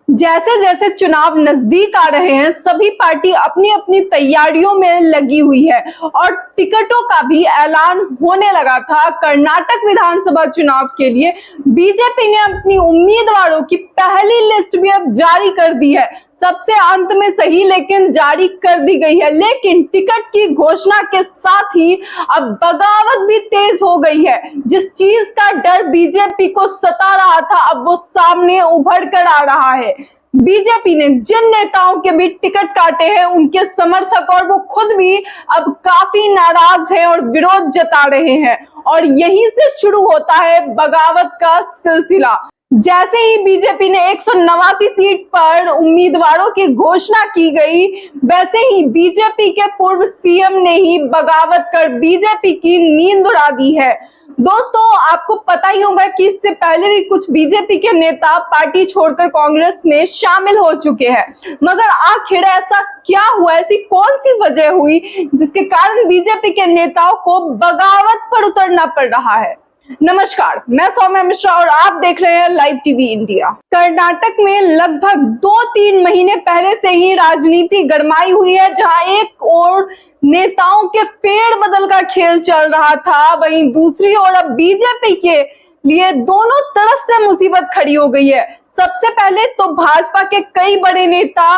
जैसे जैसे चुनाव नजदीक आ रहे हैं, सभी पार्टी अपनी अपनी तैयारियों में लगी हुई है और टिकटों का भी ऐलान होने लगा था। कर्नाटक विधानसभा चुनाव के लिए बीजेपी ने अपनी उम्मीदवारों की पहली लिस्ट भी अब जारी कर दी है। सबसे अंत में सही, लेकिन जारी कर दी गई है। लेकिन टिकट की घोषणा के साथ ही अब बगावत भी तेज हो गई है। जिस चीज का डर बीजेपी को सता रहा था, अब वो सामने उभर कर आ रहा है। बीजेपी ने जिन नेताओं के भी टिकट काटे हैं, उनके समर्थक और वो खुद भी अब काफी नाराज हैं और विरोध जता रहे हैं और यहीं से शुरू होता है बगावत का सिलसिला। जैसे ही बीजेपी ने 189 सीट पर उम्मीदवारों की घोषणा की गई, वैसे ही बीजेपी के पूर्व सीएम ने ही बगावत कर बीजेपी की नींद उड़ा दी है। दोस्तों, आपको पता ही होगा कि इससे पहले भी कुछ बीजेपी के नेता पार्टी छोड़कर कांग्रेस में शामिल हो चुके हैं, मगर आखिर ऐसा क्या हुआ, ऐसी कौन सी वजह हुई जिसके कारण बीजेपी के नेताओं को बगावत पर उतरना पड़ रहा है। नमस्कार, मैं सौम्या मिश्रा और आप देख रहे हैं लाइव टीवी इंडिया। कर्नाटक में लगभग 2-3 महीने पहले से ही राजनीति गरमाई हुई है, जहां एक और नेताओं के फेर बदल का खेल चल रहा था, वहीं दूसरी ओर अब बीजेपी के लिए दोनों तरफ से मुसीबत खड़ी हो गई है। सबसे पहले तो भाजपा के कई बड़े नेता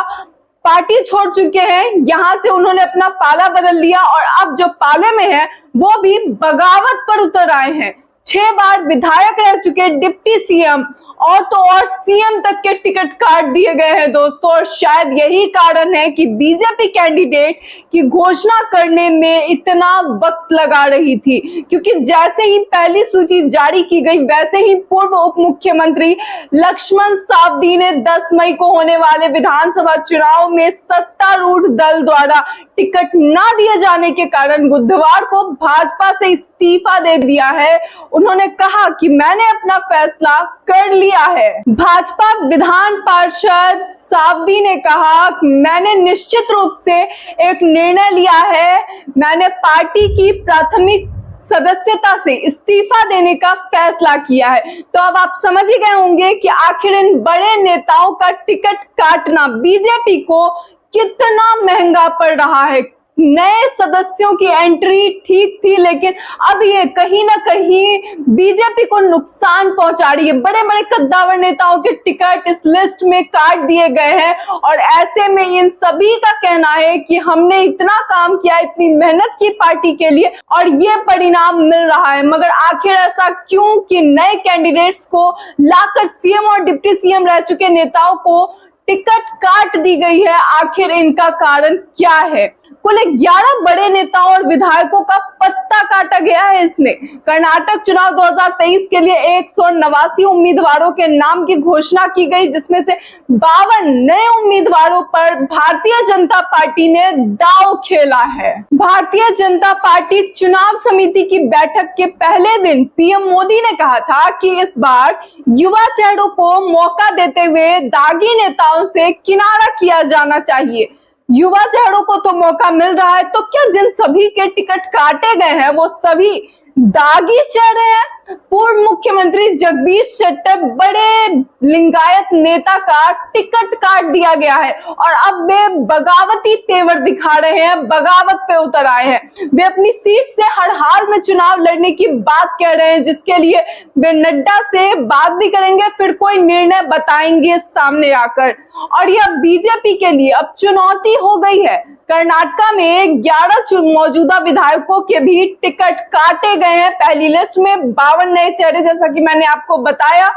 पार्टी छोड़ चुके हैं, यहां से उन्होंने अपना पाला बदल लिया और अब जो पाले में है वो भी बगावत पर उतर आए हैं। 6 बार विधायक रह चुके डिप्टी सीएम और तो और सीएम तक के टिकट काट दिए गए हैं दोस्तों, और शायद यही कारण है कि बीजेपी कैंडिडेट की घोषणा करने में इतना वक्त लगा रही थी, क्योंकि जैसे ही पहली सूची जारी की गई, वैसे ही पूर्व उप मुख्यमंत्री लक्ष्मण सावदी ने 10 मई को होने वाले विधानसभा चुनाव में सत्तारूढ़ दल द्वारा टिकट ना दिए जाने के कारण बुधवार को भाजपा से इस्तीफा दे दिया है। उन्होंने कहा कि मैंने अपना फैसला कर लिया है। भाजपा विधान पार्षद सावदी ने कहा, मैंने निश्चित रूप से एक निर्णय लिया है, मैंने पार्टी की प्राथमिक सदस्यता से इस्तीफा देने का फैसला किया है। तो अब आप समझ ही गए होंगे कि आखिर इन बड़े नेताओं का टिकट काटना बीजेपी को कितना महंगा पड़ रहा है। नए सदस्यों की एंट्री ठीक थी, लेकिन अब ये कहीं ना कहीं बीजेपी को नुकसान पहुंचा रही है। बड़े बड़े कद्दावर नेताओं के टिकट इस लिस्ट में काट दिए गए हैं और ऐसे में इन सभी का कहना है कि हमने इतना काम किया, इतनी मेहनत की पार्टी के लिए और ये परिणाम मिल रहा है। मगर आखिर ऐसा क्यों कि नए कैंडिडेट्स को लाकर सीएम और डिप्टी सीएम रह चुके नेताओं को टिकट काट दी गई है, आखिर इनका कारण क्या है? कुल 11 बड़े नेताओं और विधायकों का पत्ता काटा गया है इसमें। कर्नाटक चुनाव 2023 के लिए 189 उम्मीदवारों के नाम की घोषणा की गई, जिसमें से 52 नए उम्मीदवारों पर भारतीय जनता पार्टी ने दांव खेला है। भारतीय जनता पार्टी चुनाव समिति की बैठक के पहले दिन पीएम मोदी ने कहा था कि इस बार युवा चेहरों को मौका देते हुए दागी नेताओं से किनारा किया जाना चाहिए। युवा चेहरों को तो मौका मिल रहा है, तो क्या जिन सभी के टिकट काटे गए हैं वो सभी दागी चेहरे हैं? पूर्व मुख्यमंत्री जगदीश शेट्टर बड़े लिंगायत नेता का टिकट काट दिया गया है और अब वे बगावती तेवर दिखा रहे हैं, बगावत पे उतर आए हैं। वे अपनी सीट से हर हाल में चुनाव लड़ने की बात कह रहे हैं, जिसके लिए वे नड्डा से बात भी करेंगे, फिर कोई निर्णय बताएंगे सामने आकर। और यह बीजेपी के लिए अब चुनौती हो गई है। कर्नाटक में 11 मौजूदा विधायकों के भी टिकट काटे गए हैं। पहली लिस्ट में 52 नए चेहरे, जैसा कि मैंने आपको बताया।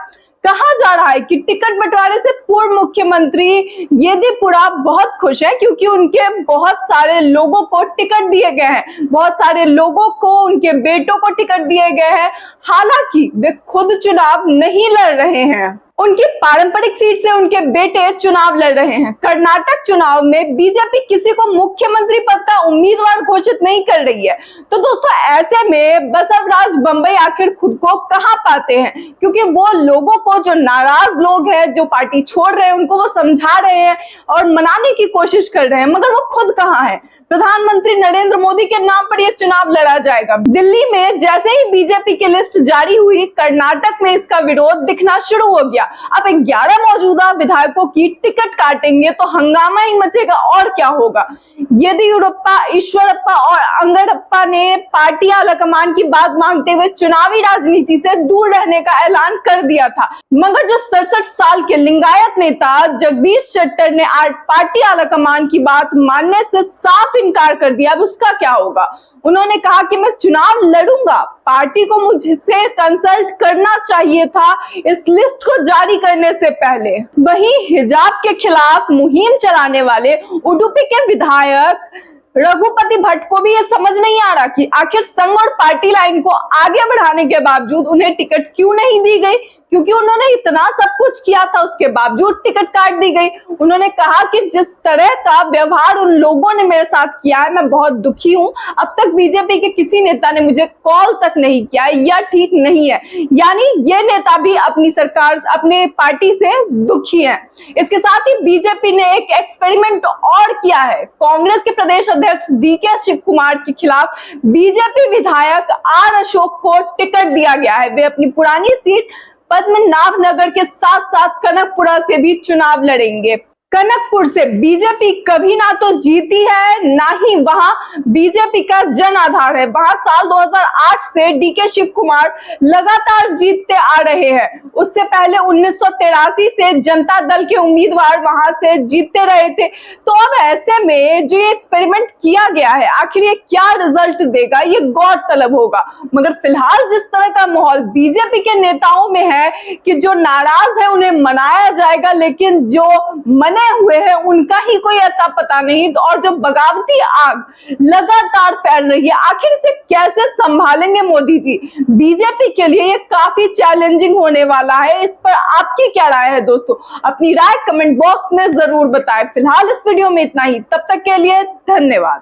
कहा जा रहा है कि टिकट बंटवारे से पूर्व मुख्यमंत्री येदियुरप्पा बहुत खुश है, क्योंकि उनके बहुत सारे लोगों को टिकट दिए गए हैं, बहुत सारे लोगों को, उनके बेटों को टिकट दिए गए हैं। हालांकि वे खुद चुनाव नहीं लड़ रहे हैं, उनकी पारंपरिक सीट से उनके बेटे चुनाव लड़ रहे हैं। कर्नाटक चुनाव में बीजेपी किसी को मुख्यमंत्री पद का उम्मीदवार घोषित नहीं कर रही है। तो दोस्तों, ऐसे में बसवराज बम्बई आखिर खुद को कहां पाते हैं? क्योंकि वो लोगों को, जो नाराज लोग हैं, जो पार्टी छोड़ रहे हैं, उनको वो समझा रहे हैं और मनाने की कोशिश कर रहे हैं, मगर वो खुद कहां है? प्रधानमंत्री नरेंद्र मोदी के नाम पर यह चुनाव लड़ा जाएगा। दिल्ली में जैसे ही बीजेपी की लिस्ट जारी हुई, कर्नाटक में इसका विरोध दिखना शुरू हो गया। अब 11 मौजूदा विधायकों की टिकट काटेंगे तो हंगामा ही मचेगा, और क्या होगा। येदियुरप्पा, ईश्वरप्पा और अंगड़प्पा ने पार्टी आलाकमान की बात मांगते हुए चुनावी राजनीति से दूर रहने का ऐलान कर दिया था। मगर जो 67 साल के लिंगायत नेता जगदीश शेट्टर ने आज पार्टी आलाकमान की बात मानने से साफ इनकार कर दिया। अब उसका क्या होगा। उन्होंने कहा कि मैं चुनाव लड़ूंगा, पार्टी को मुझसे कंसल्ट करना चाहिए था इस लिस्ट को जारी करने से पहले। वहीं हिजाब के खिलाफ मुहिम चलाने वाले उडुपी के विधायक रघुपति भट्ट को भी ये समझ नहीं आ रहा कि आखिर संघ और पार्टी लाइन को आगे बढ़ाने के बावजूद उन्हें टिकट क्यों नहीं दी गई, क्योंकि उन्होंने इतना सब कुछ किया था, उसके बावजूद टिकट काट दी गई। उन्होंने कहा कि जिस तरह का व्यवहार उन लोगों ने मेरे साथ किया है, मैं बहुत दुखी हूं। अब तक बीजेपी के किसी नेता ने मुझे कॉल तक नहीं किया, यह ठीक नहीं है। यानी ये नेता भी अपनी सरकार, अपने पार्टी से दुखी है। इसके साथ ही बीजेपी ने एक एक्सपेरिमेंट और किया है। कांग्रेस के प्रदेश अध्यक्ष डीके शिव कुमार के खिलाफ बीजेपी विधायक आर अशोक को टिकट दिया गया है। वे अपनी पुरानी सीट पद्मनाभ नगर के साथ साथ कनकपुरा से भी चुनाव लड़ेंगे। कनकपुर से बीजेपी कभी ना तो जीती है, ना ही वहां बीजेपी का जन आधार है। वहां साल 2008 से डीके शिव कुमार लगातार जीतते आ रहे हैं। उससे पहले 1983 से जनता दल के उम्मीदवार वहां से जीतते रहे थे। तो अब ऐसे में जो ये एक्सपेरिमेंट किया गया है, आखिर ये क्या रिजल्ट देगा, ये गौरतलब होगा। मगर फिलहाल जिस तरह का माहौल बीजेपी के नेताओं में है कि जो नाराज है उन्हें मनाया जाएगा, लेकिन जो मने हुए हैं उनका ही कोई अता पता नहीं। और जो बगावती आग लगातार फैल रही है, आखिर इसे कैसे संभालेंगे मोदी जी। बीजेपी के लिए ये काफी चैलेंजिंग होने वाला है। इस पर आपकी क्या राय है दोस्तों, अपनी राय कमेंट बॉक्स में जरूर बताएं। फिलहाल इस वीडियो में इतना ही, तब तक के लिए धन्यवाद।